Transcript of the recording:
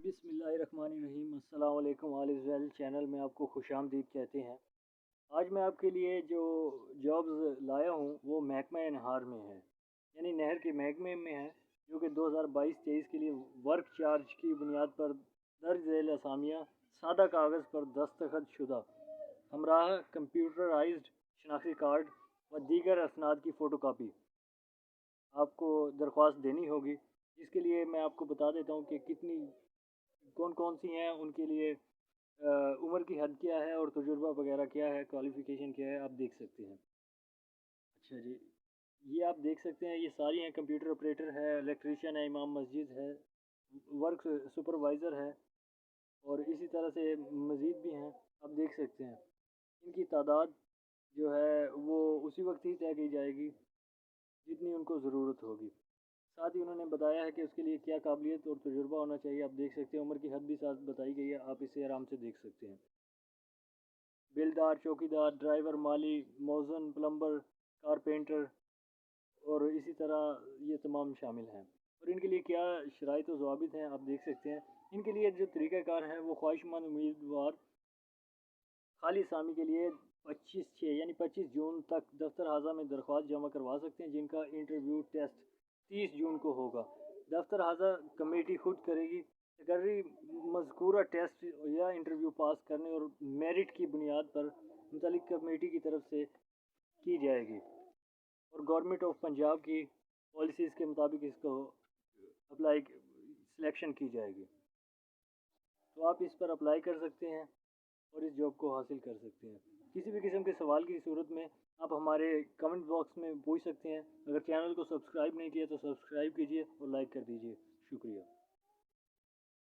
बिस्मिल्लाहिर्रहमानिर्रहीम। अस्सलाम वालेकुम। ऑल इज़ वेल चैनल में आपको खुश आमदीद कहते हैं। आज मैं आपके लिए जो जॉब्स लाया हूँ वो महकमा नहार में है, यानी नहर के महकमे में है, जो कि 2022-23 के लिए वर्क चार्ज की बुनियाद पर दर्ज झैल असामियाँ सादा कागज़ पर दस्तखत शुदा हमराह कंप्यूटराइज्ड शनाख्ती कार्ड व दीगर असनाद की फ़ोटो कापी आपको दरख्वास्त देनी होगी। इसके लिए मैं आपको बता देता हूँ कि कौन कौन सी हैं, उनके लिए उम्र की हद क्या है और तजुर्बा वगैरह क्या है, क्वालिफ़िकेशन क्या है, आप देख सकते हैं। अच्छा जी, ये आप देख सकते हैं, ये सारी हैं। कंप्यूटर ऑपरेटर है, इलेक्ट्रीशियन है, इमाम मस्जिद है, वर्क सुपरवाइज़र है और इसी तरह से मज़ीद भी हैं, आप देख सकते हैं। इनकी तादाद जो है वो उसी वक्त ही तय की जाएगी जितनी उनको ज़रूरत होगी। साथ ही उन्होंने बताया है कि उसके लिए क्या काबिलियत और तजुर्बा होना चाहिए, आप देख सकते हैं। उम्र की हद भी साथ बताई गई है, आप इसे आराम से देख सकते हैं। बिलदार, चौकीदार, ड्राइवर, माली, मौज़न, प्लम्बर, कारपेंटर और इसी तरह ये तमाम शामिल हैं। और इनके लिए क्या शराइत व ज़वाबित हैं, आप देख सकते हैं। इनके लिए जो तरीक़ाकार है वो ख्वाहिशमंद उम्मीदवार खाली असामी के लिए 25/6 यानी 25 जून तक दफ्तर हाजा में दरख्वास्त जमा करवा सकते हैं, जिनका इंटरव्यू टेस्ट 30 जून को होगा। दफ्तर हाजा कमेटी खुद करेगी। तकर्री मज़कूरा टेस्ट या इंटरव्यू पास करने और मेरिट की बुनियाद पर मुतल्लिक़ कमेटी की तरफ से की जाएगी और गवर्नमेंट ऑफ पंजाब की पॉलिसीज़ के मुताबिक इसको अप्लाई सिलेक्शन की जाएगी। तो आप इस पर अप्लाई कर सकते हैं और इस जॉब को हासिल कर सकते हैं। किसी भी किस्म के सवाल की सूरत में आप हमारे कमेंट बॉक्स में पूछ सकते हैं। अगर चैनल को सब्सक्राइब नहीं किया तो सब्सक्राइब कीजिए और लाइक कर दीजिए। शुक्रिया।